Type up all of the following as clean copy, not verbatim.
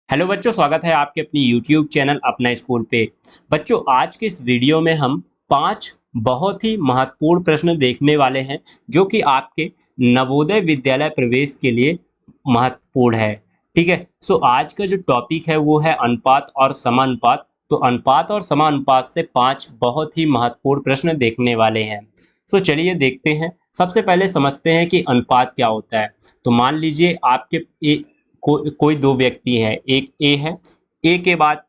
Hello बच्चों, स्वागत है आपके अपनी यूट्यूब चैनल अपना स्कूल पे। बच्चों, आज के इस वीडियो में हम 5 बहुत ही महत्वपूर्ण प्रश्न देखने वाले हैं जो कि आपके नवोदय विद्यालय प्रवेश के लिए महत्वपूर्ण है। ठीक है, सो आज का जो टॉपिक है वो है अनुपात और समानुपात। तो अनुपात और समानुपात से 5 बहुत ही महत्वपूर्ण प्रश्न देखने वाले हैं। सो चलिए देखते हैं। सबसे पहले समझते हैं कि अनुपात क्या होता है। तो मान लीजिए आपके कोई दो व्यक्ति हैं, एक ए है, ए के बाद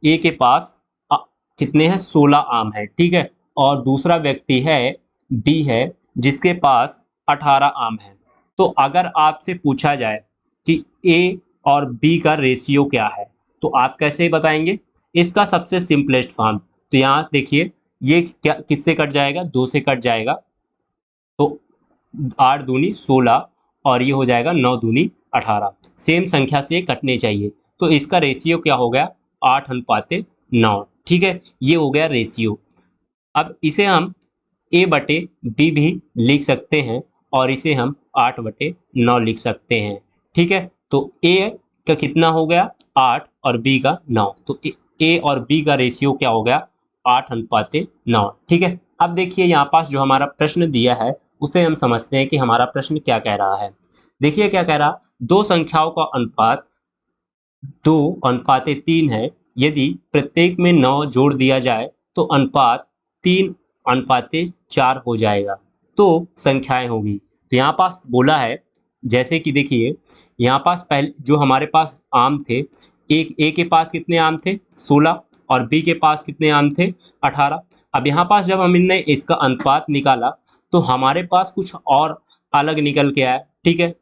ए के पास अ, कितने हैं 16 आम है, ठीक है। और दूसरा व्यक्ति है बी है, जिसके पास 18 आम है। तो अगर आपसे पूछा जाए कि ए और बी का रेशियो क्या है, तो आप कैसे बताएंगे? इसका सबसे सिंपलेस्ट फॉर्म, तो यहाँ देखिए, ये क्या किससे कट जाएगा? 2 से कट जाएगा। तो 8 दूनी 16 और ये हो जाएगा 9 दूनी 18। सेम संख्या से कटने चाहिए, तो इसका रेशियो क्या हो गया? 8:9। ठीक है, ये हो गया रेशियो। अब इसे हम a बटे b भी लिख सकते हैं और इसे हम 8/9 लिख सकते हैं। ठीक है, तो a का कितना हो गया? 8 और b का 9। तो a और b का रेशियो क्या हो गया? 8:9। ठीक है, अब देखिए यहाँ पास जो हमारा प्रश्न दिया है उसे हम समझते हैं कि हमारा प्रश्न क्या कह रहा है। देखिए क्या कह रहा, दो संख्याओं का अनुपात 2:3 है। यदि प्रत्येक में 9 जोड़ दिया जाए तो अनुपात 3:4 हो जाएगा। तो संख्याएं होगी। तो यहाँ पास बोला है, जैसे कि देखिए यहाँ पास पहले जो हमारे पास आम थे, एक ए के पास कितने आम थे? 16 और बी के पास कितने आम थे? 18। अब यहाँ पास जब हमने इसका अनुपात निकाला तो हमारे पास कुछ और अलग निकल के आया। ठीक है,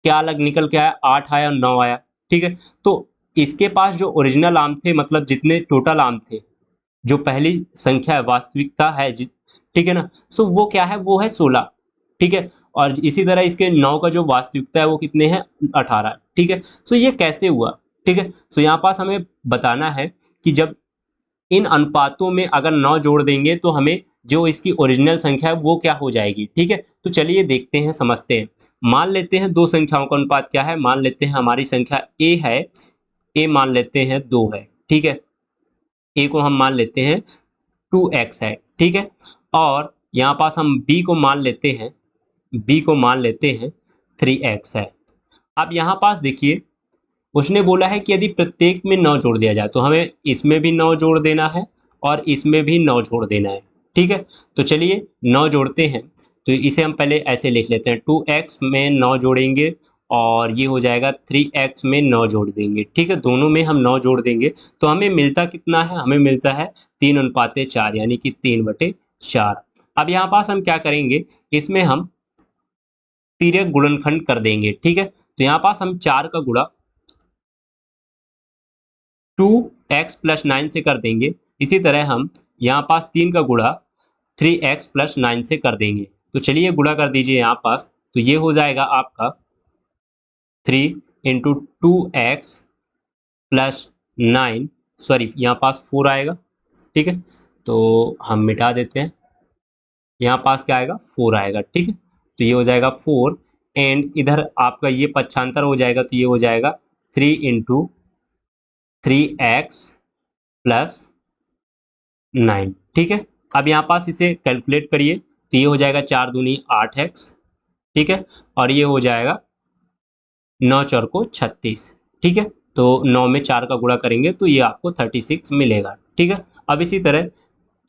क्या अलग निकल के आया? 8 आया और 9 आया। ठीक है, तो इसके पास जो ओरिजिनल आम थे, मतलब जितने टोटल आम थे, जो पहली संख्या है, वास्तविकता है ठीक है ना, सो वो क्या है? वो है 16। ठीक है, और इसी तरह इसके 9 का जो वास्तविकता है वो कितने हैं? 18। ठीक है, सो ये कैसे हुआ? ठीक है, सो यहाँ पास हमें बताना है कि जब इन अनुपातों में अगर 9 जोड़ देंगे तो हमें जो इसकी ओरिजिनल संख्या है वो क्या हो जाएगी। ठीक है, तो चलिए देखते हैं, समझते हैं। मान लेते हैं दो संख्याओं का अनुपात क्या है। मान लेते हैं हमारी संख्या ए है, ए मान लेते हैं 2 है। ठीक है, ए को हम मान लेते हैं 2x है। ठीक है, और यहाँ पास हम बी को मान लेते हैं, बी को मान लेते हैं 3x है। अब यहाँ पास देखिए, उसने बोला है कि यदि प्रत्येक में 9 जोड़ दिया जाए तो हमें इसमें भी 9 जोड़ देना है और इसमें भी 9 जोड़ देना है। ठीक है, तो चलिए 9 जोड़ते हैं। तो इसे हम पहले ऐसे लिख लेते हैं, 2x में 9 जोड़ेंगे और ये हो जाएगा 3x में 9 जोड़ देंगे। ठीक है, दोनों में हम 9 जोड़ देंगे तो हमें मिलता कितना है? हमें मिलता है 3:4, यानी कि 3/4। अब यहाँ पास हम क्या करेंगे, इसमें हम तिर्यक गुणनखंड कर देंगे। ठीक है, तो यहाँ पास हम 4 का गुणा 2x+9 से कर देंगे। इसी तरह हम यहाँ पास 3 का गुणा 3x+9 से कर देंगे। तो चलिए गुणा कर दीजिए यहाँ पास, तो ये हो जाएगा आपका 3 इंटू 2x+9, सॉरी यहाँ पास 4 आएगा। ठीक है, तो हम मिटा देते हैं, यहाँ पास क्या आएगा? 4 आएगा। ठीक है, तो ये हो जाएगा 4 एंड इधर आपका ये पक्षांतर हो जाएगा, तो ये हो जाएगा 3 इंटू 3x+9। ठीक है, अब यहाँ पास इसे कैलकुलेट करिए, तो ये हो जाएगा 4 दूनी 8x। ठीक है, और ये हो जाएगा 9 चौर को 36। ठीक है, तो 9 में 4 का गुणा करेंगे तो ये आपको 36 मिलेगा। ठीक है, अब इसी तरह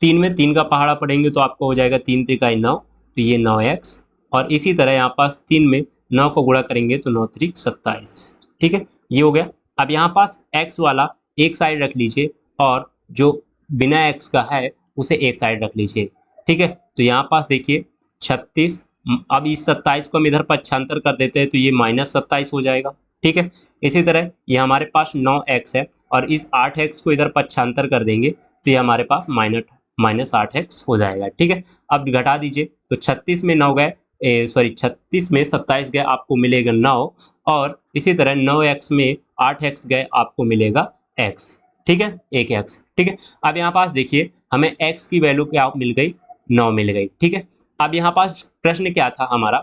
3 में 3 का पहाड़ा पढ़ेंगे तो आपको हो जाएगा 3 त्रिकाई 9, तो ये 9x। और इसी तरह यहाँ पास 3 में 9 को गुणा करेंगे तो 9 त्रिक 27। ठीक है, ये हो गया। अब यहाँ पास x वाला एक साइड रख लीजिए और जो बिना x का है उसे एक साइड रख लीजिए। ठीक है, तो यहाँ पास देखिए 36, अब इस 27 को हम इधर पक्षांतर कर देते हैं तो ये -27 हो जाएगा। ठीक है, इसी तरह ये हमारे पास 9x है और इस 8x को इधर पक्षांतर कर देंगे तो ये हमारे पास -8x हो जाएगा। ठीक है, अब घटा दीजिए, तो 36 में 9 गए, सॉरी 36 में 27 गए, आपको मिलेगा 9। और इसी तरह 9x में 8x गए, आपको मिलेगा x। ठीक है, 1x। ठीक है, अब यहाँ पास देखिए हमें x की वैल्यू क्या मिल गई? 9 मिल गई। ठीक है, अब यहाँ पास प्रश्न क्या था हमारा?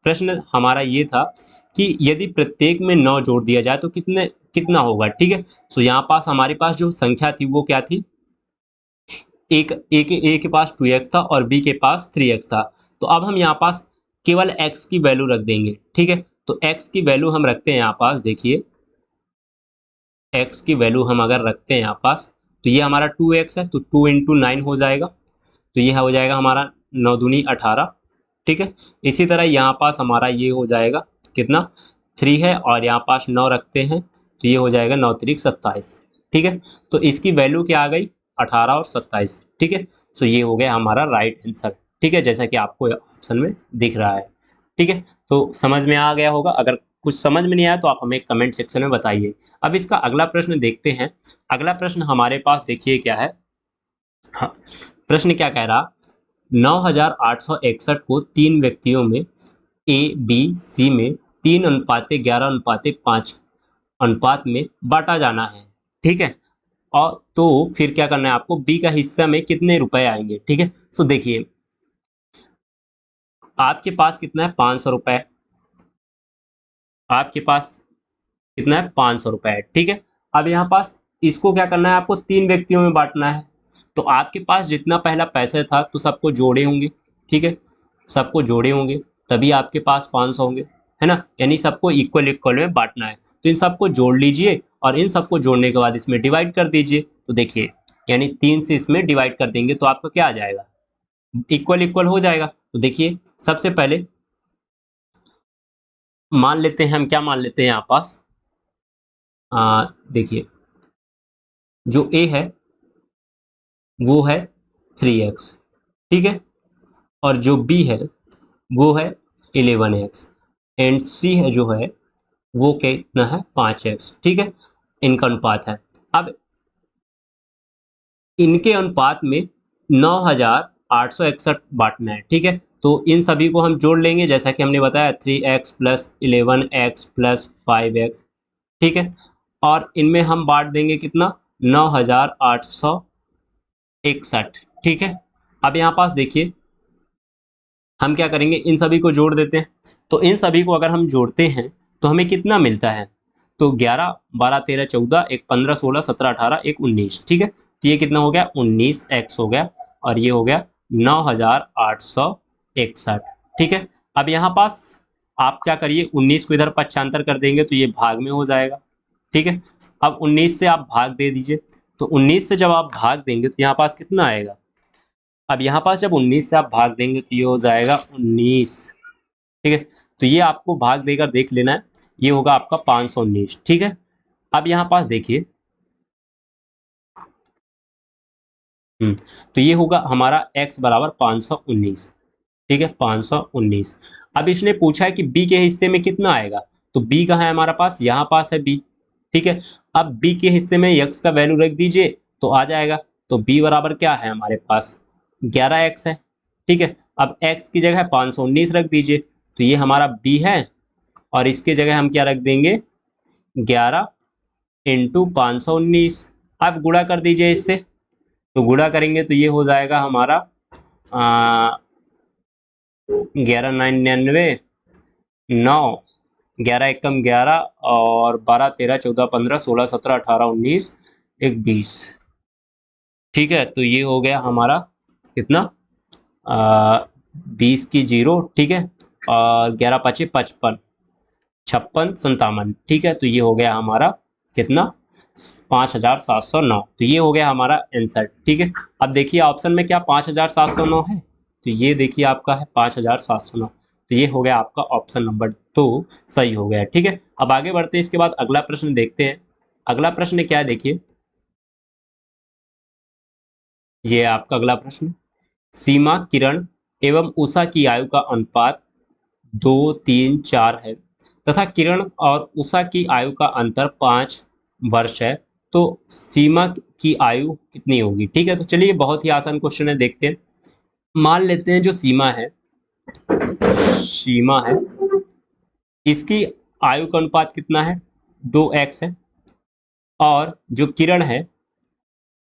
प्रश्न हमारा ये था कि यदि प्रत्येक में 9 जोड़ दिया जाए तो कितना होगा, ठीक है। सो यहाँ पास हमारे पास जो संख्या थी वो क्या थी, ए के पास 2x था और बी के पास 3x था। तो अब हम यहाँ पास केवल x की वैल्यू रख देंगे, ठीक है। तो x की वैल्यू हम रखते हैं यहाँ पास, देखिए x की वैल्यू हम अगर रखते हैं यहाँ पास, तो ये हमारा 2x है, तो 2 इंटू 9 हो जाएगा, तो ये हो जाएगा हमारा 9 दूनी 18, ठीक है। इसी तरह यहाँ पास हमारा ये हो जाएगा कितना, 3 है और यहाँ पास 9 रखते हैं, तो ये हो जाएगा 9 त्रिक 27, ठीक है। तो इसकी वैल्यू क्या आ गई, 18 और 27, ठीक है। सो ये हो गया हमारा राइट आंसर, ठीक है, जैसा कि आपको ऑप्शन में दिख रहा है, ठीक है। तो समझ में आ गया होगा। अगर कुछ समझ में नहीं आया तो आप हमें कमेंट सेक्शन में बताइए। अब इसका अगला प्रश्न देखते हैं। अगला प्रश्न हमारे पास देखिए क्या है। हाँ, प्रश्न क्या कह रहा, 9861 को 3 व्यक्तियों में ए बी सी में 3:11:5 अनुपात में बांटा जाना है, ठीक है। और तो फिर क्या करना है आपको, बी का हिस्सा में कितने रुपए आएंगे, ठीक है। सो देखिए आपके पास कितना है, 500 रुपए, आपके पास कितना है, 500 रुपए है, ठीक है। अब यहाँ पास इसको क्या करना है, आपको 3 व्यक्तियों में बांटना है। तो आपके पास जितना पहला पैसे था तो सबको जोड़े होंगे, ठीक है, सबको जोड़े होंगे, तभी आपके पास 500 होंगे, है ना। यानी सबको इक्वल इक्वल में बांटना है, तो इन सबको जोड़ लीजिए और इन सबको जोड़ने के बाद इसमें डिवाइड कर दीजिए। तो देखिए यानी 3 से इसमें डिवाइड कर देंगे तो आपका क्या आ जाएगा, इक्वल इक्वल हो जाएगा। तो देखिए सबसे पहले मान लेते हैं हम, क्या मान लेते हैं यहाँ पास, देखिए जो ए है वो है 3x, ठीक है, और जो बी है वो है 11x, एंड सी है जो है वो कितना है, 5x, ठीक है। इनका अनुपात है। अब इनके अनुपात में 9861 बांटना है, ठीक है। तो इन सभी को हम जोड़ लेंगे, जैसा कि हमने बताया 3x plus 11x plus 5x, ठीक है। और इनमें हम बांट देंगे कितना, 9861, ठीक है। अब यहाँ पास देखिए हम क्या करेंगे, इन सभी को जोड़ देते हैं। तो इन सभी को अगर हम जोड़ते हैं तो हमें कितना मिलता है, तो 11 12 13 14, एक 15 16 17 18, एक 19, ठीक है। तो ये कितना हो गया, 19x हो गया, और ये हो गया 9861, ठीक है। अब यहाँ पास आप क्या करिए, 19 को इधर पक्षांतर कर देंगे तो ये भाग में हो जाएगा, ठीक है। अब 19 से आप भाग दे दीजिए, तो 19 से जब आप भाग देंगे तो यहाँ पास कितना आएगा, अब यहाँ पास जब 19 से आप भाग देंगे तो ये हो जाएगा 19, ठीक है। तो ये आपको भाग देकर देख लेना है, ये होगा आपका 519, ठीक है। अब यहाँ पास देखिए तो ये होगा हमारा x बराबर 519, ठीक है, 519। अब इसने पूछा है कि b के हिस्से में कितना आएगा, तो b कहाँ है हमारा पास, यहाँ पास है b, ठीक है। अब b के हिस्से में x का वैल्यू रख दीजिए तो आ जाएगा। तो b बराबर क्या है हमारे पास, 11x है, ठीक है। अब x की जगह 519 रख दीजिए, तो ये हमारा b है, और इसके जगह हम क्या रख देंगे, 11 इंटू 519। अब गुणा कर दीजिए इससे, तो गुणा करेंगे तो ये हो जाएगा हमारा 11 9 99, 9 11 एकम 11, और 12 13 14 15 16 17 18 19, एक 20, ठीक है। तो ये हो गया हमारा कितना, 20 की 0, ठीक है, और 11 5 55, 56 57, ठीक है। तो ये हो गया हमारा कितना, 5709। तो ये हो गया हमारा आंसर, ठीक है। अब देखिए ऑप्शन में क्या 5709 है, तो ये देखिए आपका है 5709, तो ये हो गया आपका ऑप्शन नंबर 2 सही हो गया, ठीक है। अब आगे बढ़ते हैं, इसके बाद अगला प्रश्न देखते हैं। अगला प्रश्न क्या है, देखिए ये है आपका अगला प्रश्न। सीमा, किरण एवं उषा की आयु का अनुपात 2 3 4 है, तथा किरण और उषा की आयु का अंतर 5 वर्ष है, तो सीमा की आयु कितनी होगी, ठीक है। तो चलिए बहुत ही आसान क्वेश्चन है, देखते हैं। मान लेते हैं जो सीमा है, सीमा है, इसकी आयु का अनुपात कितना है, 2x है, और जो किरण है,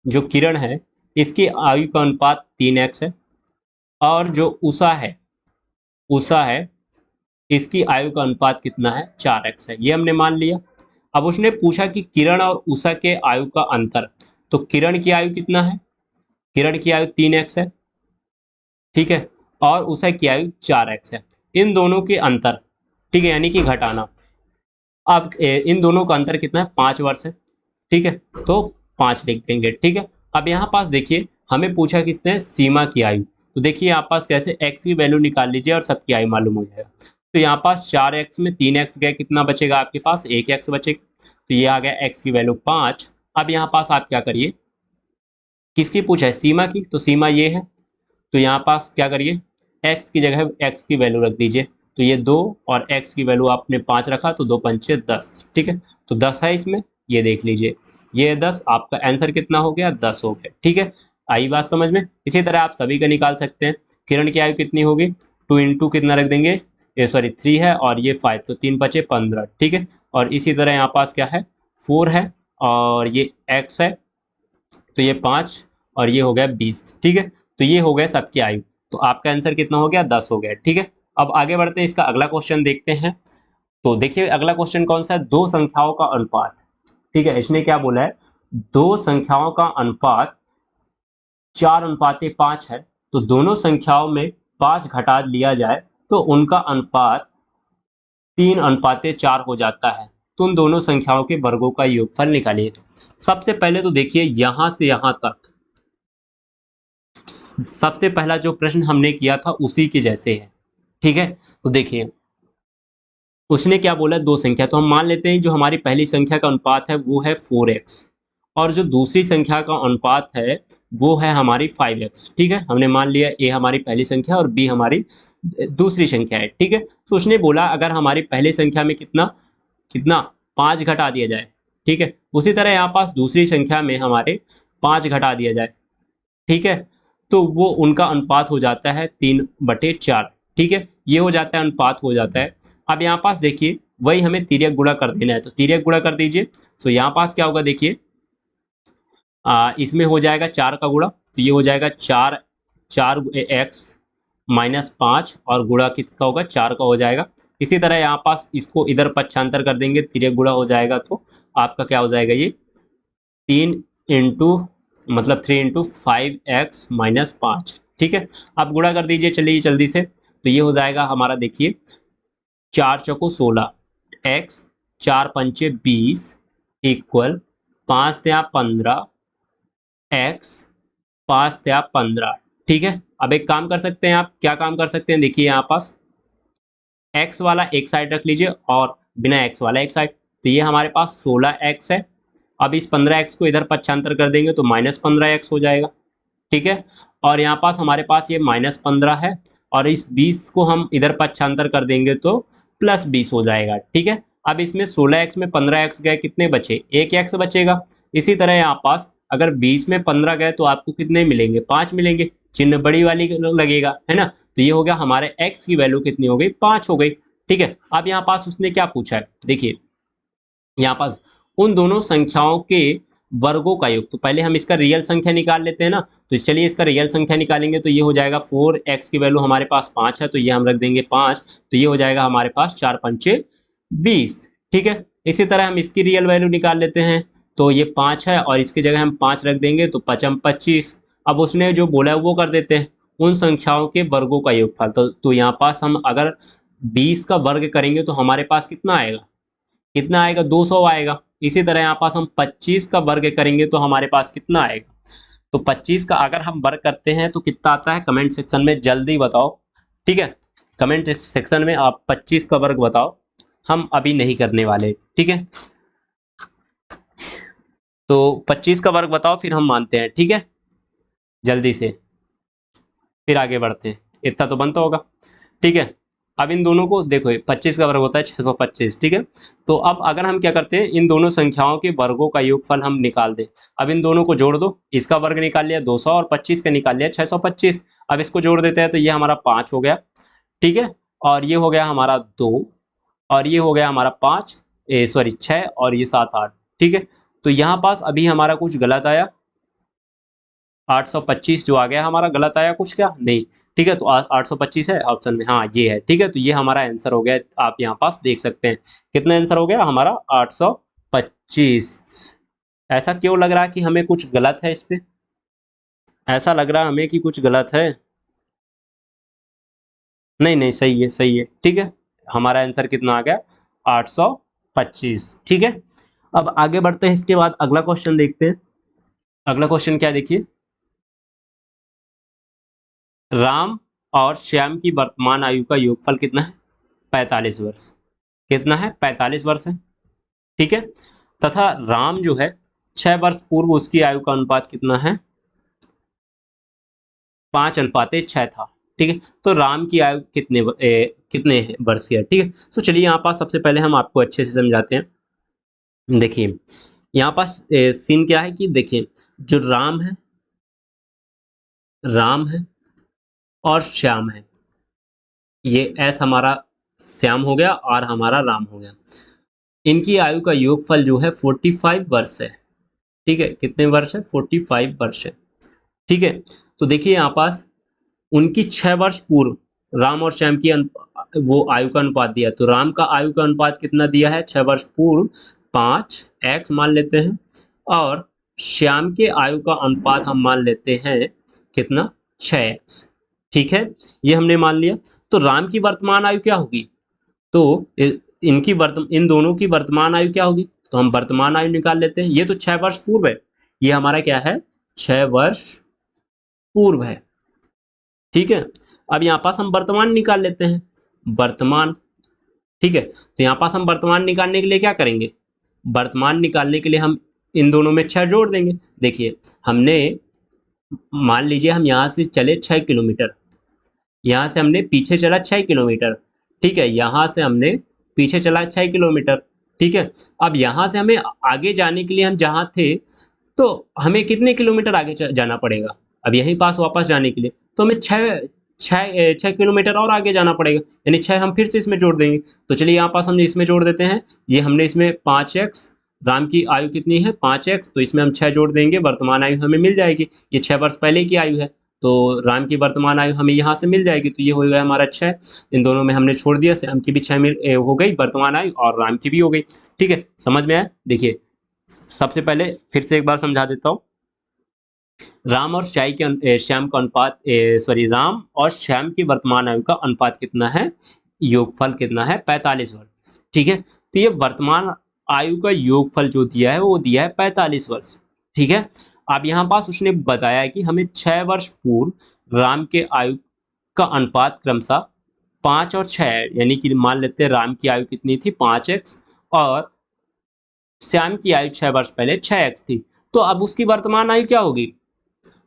जो किरण है इसकी आयु का अनुपात 3x है, और जो उषा है, उषा है इसकी आयु का अनुपात कितना है, 4x है, ये हमने मान लिया। अब उसने पूछा कि किरण और उषा के आयु का अंतर, तो किरण की आयु कितना है, किरण की आयु 3x है, ठीक है, और उषा की आयु 4x है। इन दोनों के अंतर, ठीक है, यानी कि घटाना। अब इन दोनों का अंतर कितना है, 5 वर्ष है, ठीक है, तो 5 लिख देंगे, ठीक है। अब यहाँ पास देखिए हमें पूछा किसने, सीमा की आयु, तो देखिए यहाँ पास कैसे x की वैल्यू निकाल लीजिए और सबकी आयु मालूम हो जाएगा। तो यहाँ पास 4x में 3x गए, कितना बचेगा आपके पास, 1x बचेगा, तो ये आ गया x की वैल्यू 5। अब यहाँ पास आप क्या करिए, किसकी पूछा है, सीमा की, तो सीमा ये है, तो यहाँ पास क्या करिए, x की जगह x की वैल्यू रख दीजिए, तो ये 2 और x की वैल्यू आपने 5 रखा, तो 2 पंचे 10, ठीक है, तो 10 है इसमें, ये देख लीजिए, ये 10, आपका आंसर कितना हो गया, 10 हो गया, ठीक है। आई बात समझ में। इसी तरह आप सभी का निकाल सकते हैं। किरण की आयु कितनी होगी, 2 इंटू कितना रख देंगे, ये सॉरी 3 है और ये 5, तो 3 बचे 15, ठीक है। और इसी तरह यहाँ पास क्या है, 4 है और ये x है, तो ये 5 और ये हो गया 20, ठीक है। तो ये हो गया सबकी आयु, तो आपका आंसर कितना हो गया, 10 हो गया, ठीक है। अब आगे बढ़ते हैं, इसका अगला क्वेश्चन देखते हैं। तो देखिए अगला क्वेश्चन कौन सा है, दो संख्याओं का अनुपात, ठीक है। इसने क्या बोला है, दो संख्याओं का अनुपात 4:5 है, तो दोनों संख्याओं में 5 घटा लिया जाए तो उनका अनुपात 3:4 हो जाता है। तो उन दोनों संख्याओं के वर्गों का योगफल निकालिए। सबसे पहले तो देखिए यहां से यहां तक सबसे पहला जो प्रश्न हमने किया था उसी के जैसे है, ठीक है। तो देखिए उसने क्या बोला, दो संख्या, तो हम मान लेते हैं जो हमारी पहली संख्या का अनुपात है वो है 4x और जो दूसरी संख्या का अनुपात है वो है हमारी 5x, ठीक है। हमने मान लिया a हमारी पहली संख्या और b हमारी दूसरी संख्या है, ठीक है। तो उसने बोला अगर हमारी पहली संख्या में कितना कितना 5 घटा दिया जाए, ठीक है, उसी तरह यहाँ पास दूसरी संख्या में हमारे 5 घटा दिया जाए, ठीक है, तो वो उनका अनुपात हो जाता है 3/4, ठीक है, ये हो जाता है, अनुपात हो जाता है। अब यहाँ पास देखिए वही हमें तिर्यक गुणा कर देना है, तो तिर्यक गुणा कर दीजिए। तो यहाँ पास क्या होगा, देखिए इसमें हो जाएगा 4 का गुणा, तो ये हो जाएगा 4x-5 और गुणा किसका होगा, 4 का हो जाएगा। इसी तरह यहाँ पास इसको इधर पक्षांतर कर देंगे, तिर्यक गुणा हो जाएगा, तो आपका क्या हो जाएगा, ये 3 इंटू मतलब 3 इंटू 5x-5, ठीक है। अब गुणा कर दीजिए चलिए जल्दी से, तो ये हो जाएगा हमारा, देखिए 4 चौको 16, x 4 पंचे 20 इक्वल 5 त्या 15 x 5 त्या 15, ठीक है। अब एक काम कर सकते हैं, आप क्या काम कर सकते हैं, देखिए यहाँ पास x वाला एक साइड रख लीजिए और बिना x वाला एक साइड, तो ये हमारे पास 16x है। अब इस 15x को इधर पक्षांतर कर देंगे तो -15x हो जाएगा, ठीक है। और यहाँ पास हमारे पास ये -15 है और इस 20 को हम इधर पक्षांतर कर देंगे तो +20 हो जाएगा, ठीक है। अब इसमें 16x में 15x गए, कितने बचे, 1x बचेगा। इसी तरह यहाँ पास अगर 20 में 15 गए तो आपको कितने मिलेंगे, 5 मिलेंगे, चिन्ह बड़ी वाली लगेगा, है ना। तो ये हो गया हमारे x की वैल्यू कितनी हो गई, 5 हो गई, ठीक है। अब यहाँ पास उसने क्या पूछा है, देखिए यहाँ पास उन दोनों संख्याओं के वर्गों का योग, तो पहले हम इसका रियल संख्या निकाल लेते हैं ना, तो चलिए इसका रियल संख्या निकालेंगे, तो ये हो जाएगा 4x की वैल्यू हमारे पास 5 है, तो ये हम रख देंगे 5, तो ये हो जाएगा हमारे पास 4 पंचे 20, ठीक है। इसी तरह हम इसकी रियल वैल्यू निकाल लेते हैं, तो ये 5 है और इसकी जगह हम 5 रख देंगे, तो 5 25। अब उसने जो बोला है वो कर देते हैं, उन संख्याओं के वर्गों का योगफल, तो यहाँ पास हम अगर 20 का वर्ग करेंगे तो हमारे पास कितना आएगा, कितना आएगा, 200 आएगा। इसी तरह यहाँ पास हम 25 का वर्ग करेंगे तो हमारे पास कितना आएगा, तो 25 का अगर हम वर्ग करते हैं तो कितना आता है, कमेंट सेक्शन में जल्दी बताओ, ठीक है। कमेंट सेक्शन में आप 25 का वर्ग बताओ, हम अभी नहीं करने वाले, ठीक है। तो 25 का वर्ग बताओ फिर हम मानते हैं, ठीक है, जल्दी से, फिर आगे बढ़ते हैं। इतना तो बनता होगा, ठीक है। अब इन दोनों को देखो, 25 का वर्ग होता है 625, ठीक है। तो अब अगर हम क्या करते हैं, इन दोनों संख्याओं के वर्गों का योगफल हम निकाल दें। अब इन दोनों को जोड़ दो, इसका वर्ग निकाल लिया 200 और 25 का निकाल लिया 625। अब इसको जोड़ देते हैं तो ये हमारा 5 हो गया, ठीक है, और ये हो गया हमारा 2 और ये हो गया हमारा 5 सॉरी 6 और ये 7 8, ठीक है। तो यहाँ पास अभी हमारा कुछ गलत आया, 825 जो आ गया हमारा, गलत आया कुछ क्या? नहीं। ठीक है, तो 825 है ऑप्शन में, हाँ ये है। ठीक है, तो ये हमारा आंसर हो गया, आप यहाँ पास देख सकते हैं। कितना आंसर हो गया हमारा? 825। ऐसा क्यों लग रहा है कि हमें कुछ गलत है इस पे? ऐसा लग रहा है हमें कि कुछ गलत है। नहीं नहीं, सही है सही है। ठीक है, हमारा आंसर कितना आ गया? 825। ठीक है, अब आगे बढ़ते हैं। इसके बाद अगला क्वेश्चन देखते हैं। अगला क्वेश्चन क्या, देखिए, राम और श्याम की वर्तमान आयु का योगफल कितना है? 45 वर्ष। कितना है? 45 वर्ष है। ठीक है, तथा राम जो है 6 वर्ष पूर्व उसकी आयु का अनुपात कितना है? 5:6 था। ठीक है, तो राम की आयु कितने वर्ष की है? ठीक है, तो चलिए यहाँ पास सबसे पहले हम आपको अच्छे से समझाते हैं। देखिए यहाँ पास सीन क्या है कि देखिए, जो राम है और श्याम है, ये एस हमारा श्याम हो गया और हमारा राम हो गया। इनकी आयु का योगफल जो है 45 वर्ष है। ठीक है, कितने वर्ष है? 45 वर्ष है। ठीक है, तो देखिए यहाँ पास उनकी 6 वर्ष पूर्व राम और श्याम की वो आयु का अनुपात दिया, तो राम का आयु का अनुपात कितना दिया है 6 वर्ष पूर्व? 5x मान लेते हैं, और श्याम के आयु का अनुपात हम मान लेते हैं कितना? 6x। ठीक है, ये हमने मान लिया। तो राम की वर्तमान आयु क्या होगी? तो इन दोनों की वर्तमान आयु क्या होगी? तो हम वर्तमान आयु निकाल लेते हैं। ये तो 6 वर्ष पूर्व है, ये हमारा क्या है? 6 वर्ष पूर्व है। ठीक है, अब यहाँ पास हम वर्तमान निकाल लेते हैं, वर्तमान। ठीक है, तो यहाँ पास हम वर्तमान निकालने के लिए क्या करेंगे? वर्तमान निकालने के लिए हम इन दोनों में 6 जोड़ देंगे। देखिए, हमने मान लीजिए हम यहाँ से चले 6 किलोमीटर, यहाँ से हमने पीछे चला 6 किलोमीटर। ठीक है, यहाँ से हमने पीछे चला 6 किलोमीटर। ठीक है, अब यहाँ से हमें आगे जाने के लिए, हम जहाँ थे, तो हमें कितने किलोमीटर आगे जाना पड़ेगा? अब यहीं पास वापस जाने के लिए तो हमें 6 किलोमीटर और आगे जाना पड़ेगा, यानी 6 हम फिर से इसमें जोड़ देंगे। तो चलिए यहाँ पास हम इसमें जोड़ देते हैं। ये हमने इसमें 5x, राम की आयु कितनी है? 5x, तो इसमें हम 6 जोड़ देंगे, वर्तमान आयु हमें मिल जाएगी। ये 6 वर्ष पहले की आयु है, तो राम की वर्तमान आयु हमें यहाँ से मिल जाएगी, तो ये हो गया हमारा 6। इन दोनों में हमने छोड़ दिया, श्याम की भी 6 हो गई वर्तमान आयु, और राम की भी हो गई। ठीक है, समझ में आया? देखिए, सबसे पहले फिर से एक बार समझा देता हूँ। राम और श्याम का अनुपात, सॉरी, राम और श्याम की वर्तमान आयु का अनुपात कितना है? योगफल कितना है? 45 वर्ष। ठीक है, तो ये वर्तमान आयु का योगफल जो दिया है वो दिया है 45 वर्ष। ठीक है, अब यहाँ पास उसने बताया कि हमें 6 वर्ष पूर्व राम के आयु का अनुपात क्रमशः 5 और 6 है, यानी कि मान लेते हैं राम की आयु कितनी थी? 5x, और श्याम की आयु 6 वर्ष पहले 6x थी। तो अब उसकी वर्तमान आयु क्या होगी?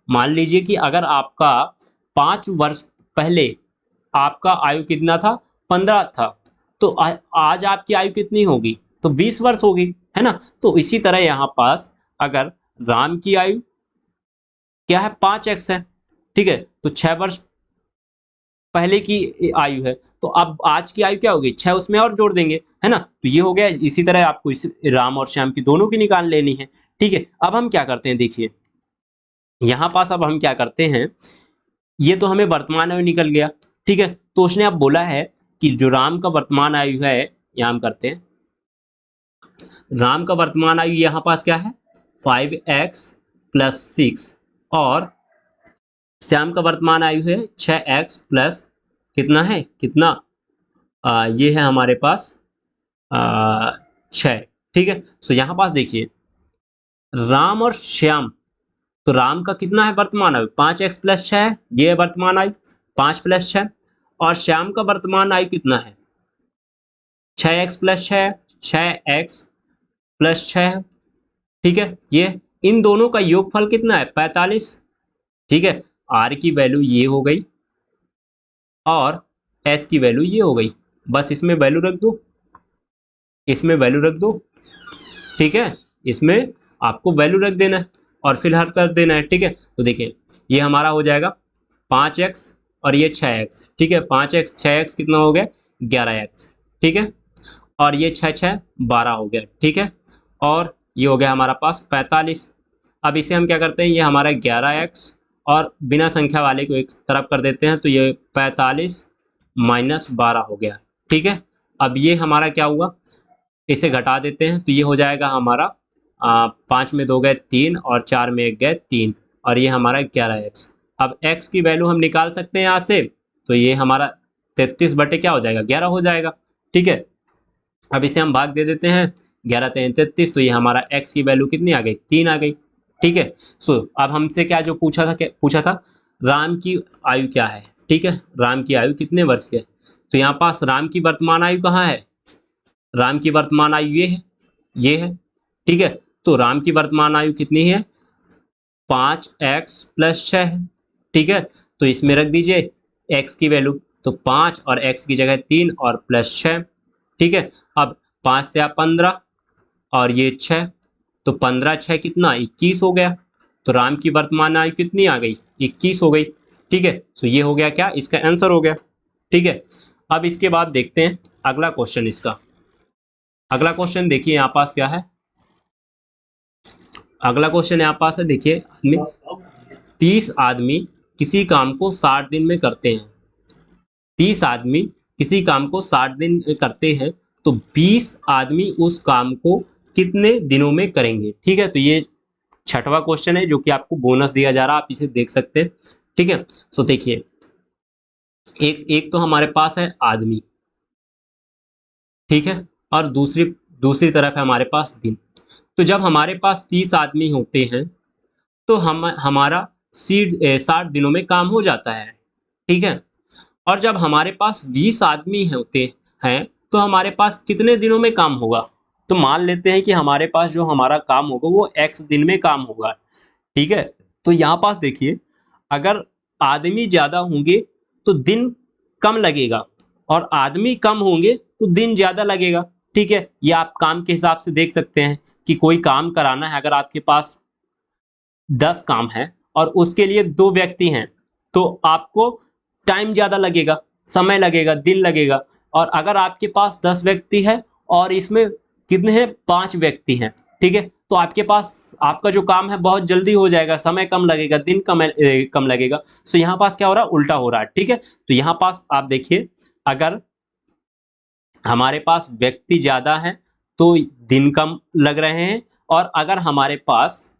मान लीजिए कि अगर आपका 5 वर्ष पहले आपका आयु कितना था? 15 था, तो आज आपकी आयु कितनी होगी? तो 20 वर्ष होगी, है ना? तो इसी तरह यहाँ पास अगर राम की आयु क्या है? 5x है। ठीक है, तो 6 वर्ष पहले की आयु है, तो अब आज की आयु क्या होगी? 6 उसमें और जोड़ देंगे, है ना? तो ये हो गया। इसी तरह आपको इस राम और श्याम की दोनों की निकाल लेनी है। ठीक है, अब हम क्या करते हैं, देखिए यहाँ पास अब हम क्या करते हैं, ये तो हमें वर्तमान आयु निकल गया। ठीक है, तो उसने अब बोला है कि जो राम का वर्तमान आयु है, यहाँ हम करते हैं, राम का वर्तमान आयु यहाँ पास क्या है? 5x + 6, और श्याम का वर्तमान आयु है 6x प्लस कितना है? कितना? ये है हमारे पास 6। ठीक है, तो यहाँ पास देखिए, राम और श्याम, तो राम का कितना है वर्तमान आयु? 5x + 6 है, ये है वर्तमान आयु, 5 + 6। और श्याम का वर्तमान आयु कितना है? 6x + 6, 6x + 6 है। ठीक है, ये इन दोनों का योगफल कितना है? 45। ठीक है, r की वैल्यू ये हो गई और s की वैल्यू ये हो गई। बस इसमें वैल्यू रख दो, इसमें वैल्यू रख दो। ठीक है, इसमें आपको वैल्यू रख देना है और फिर हल कर देना है। ठीक है, तो देखिए ये हमारा हो जाएगा 5x और ये 6x। ठीक है, 5x 6x कितना हो गया? 11x। ठीक है, और ये 6 6 12 हो गया। ठीक है, और ये हो गया हमारा पास 45। अब इसे हम क्या करते हैं, ये हमारा 11x और बिना संख्या वाले को एक तरफ कर देते हैं, तो ये 45 माइनस 12 हो गया। ठीक है, अब ये हमारा क्या हुआ, इसे घटा देते हैं तो ये हो जाएगा हमारा 5 में 2 गए 3 और 4 में 1 गए 3, और ये हमारा 11x। अब x की वैल्यू हम निकाल सकते हैं यहाँ से, तो ये हमारा 33 बटे क्या हो जाएगा, 11 हो जाएगा। ठीक है, अब इसे हम भाग दे देते हैं, 11 3 33, तो ये हमारा x की वैल्यू कितनी आ गई, 3 आ गई। ठीक है, सो अब हमसे क्या जो पूछा था राम की आयु क्या है। ठीक है, राम की आयु कितने वर्ष की है, तो यहाँ पास राम की वर्तमान आयु कहाँ है, राम की वर्तमान आयु ये है, ये है। ठीक है, तो राम की वर्तमान आयु कितनी है, 5x प्लस 6 है। ठीक है, तो इसमें रख दीजिए x की वैल्यू, तो 5 और x की जगह 3 और प्लस 6। ठीक है, अब 5 से 15 और ये 6, तो 15 6 कितना 21 हो गया, तो राम की वर्तमान आयु कितनी आ गई, 21 हो गई। ठीक है, तो ये हो गया क्या, इसका आंसर हो गया। ठीक है, अब इसके बाद देखते हैं अगला क्वेश्चन। इसका अगला क्वेश्चन देखिए यहाँ पास क्या है, अगला क्वेश्चन यहाँ पास है, देखिए 30 आदमी किसी काम को 60 दिन में करते हैं, 30 आदमी किसी काम को 60 दिन में करते हैं, तो 20 आदमी उस काम को कितने दिनों में करेंगे। ठीक है, तो ये छठवां क्वेश्चन है जो कि आपको बोनस दिया जा रहा है, आप इसे देख सकते हैं। ठीक है, सो देखिए एक एक तो हमारे पास है आदमी, ठीक है, और दूसरी दूसरी तरफ है हमारे पास दिन। तो जब हमारे पास 30 आदमी होते हैं तो हमारा 60 दिनों में काम हो जाता है। ठीक है, और जब हमारे पास 20 आदमी होते हैं तो हमारे पास कितने दिनों में काम होगा, तो मान लेते हैं कि हमारे पास जो हमारा काम होगा वो x दिन में काम होगा। ठीक है, तो यहाँ पास देखिए अगर आदमी ज़्यादा होंगे तो दिन कम लगेगा, और आदमी कम होंगे तो दिन ज़्यादा लगेगा। ठीक है, ये आप काम के हिसाब से देख सकते हैं कि कोई काम कराना है, अगर आपके पास 10 काम है और उसके लिए 2 व्यक्ति हैं, तो आपको टाइम ज़्यादा लगेगा, समय लगेगा, दिन लगेगा। और अगर आपके पास 10 व्यक्ति है और इसमें कितने हैं, 5 व्यक्ति हैं, ठीक है, तो आपके पास आपका जो काम है बहुत जल्दी हो जाएगा, समय कम लगेगा, दिन कम लगेगा। सो यहाँ पास क्या हो रहा है, उल्टा हो रहा है। ठीक है, तो यहाँ पास आप देखिए अगर हमारे पास व्यक्ति ज़्यादा हैं तो दिन कम लग रहे हैं, और अगर हमारे पास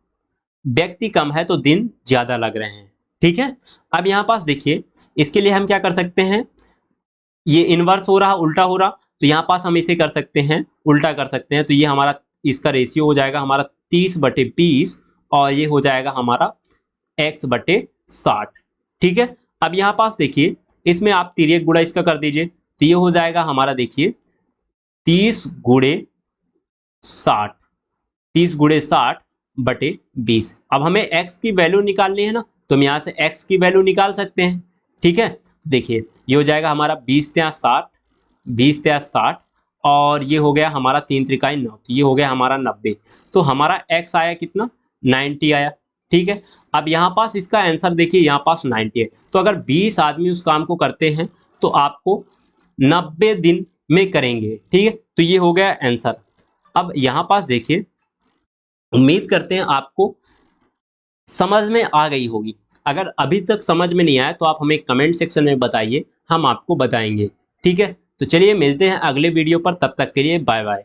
व्यक्ति कम है तो दिन ज़्यादा लग रहे हैं। ठीक है, अब यहाँ पास देखिए इसके लिए हम क्या कर सकते हैं, ये इन्वर्स हो रहा, उल्टा हो रहा, तो यहाँ पास हम इसे कर सकते हैं, उल्टा कर सकते हैं। तो ये हमारा इसका रेशियो हो जाएगा हमारा 30/20, और ये हो जाएगा हमारा x/60। ठीक है, अब यहाँ पास देखिए इसमें आप तिर्यक गुणा इसका कर दीजिए, तो ये हो जाएगा हमारा देखिए 30 गुणे 60, 30 गुणे 60/20। अब हमें x की वैल्यू निकालनी है ना, तो हम यहाँ से x की वैल्यू निकाल सकते हैं। ठीक है, तो देखिए ये हो जाएगा हमारा 20 × 60, 20 × 60, और ये हो गया हमारा 3 × 9, तो ये हो गया हमारा 90। तो हमारा x आया कितना, 90 आया। ठीक है, अब यहाँ पास इसका आंसर देखिए, यहाँ पास 90 है, तो अगर 20 आदमी उस काम को करते हैं तो आपको 90 दिन में करेंगे। ठीक है, तो ये हो गया आंसर। अब यहाँ पास देखिए, उम्मीद करते हैं आपको समझ में आ गई होगी। अगर अभी तक समझ में नहीं आया तो आप हमें कमेंट सेक्शन में बताइए, हम आपको बताएंगे। ठीक है, तो चलिए मिलते हैं अगले वीडियो पर, तब तक के लिए बाय बाय।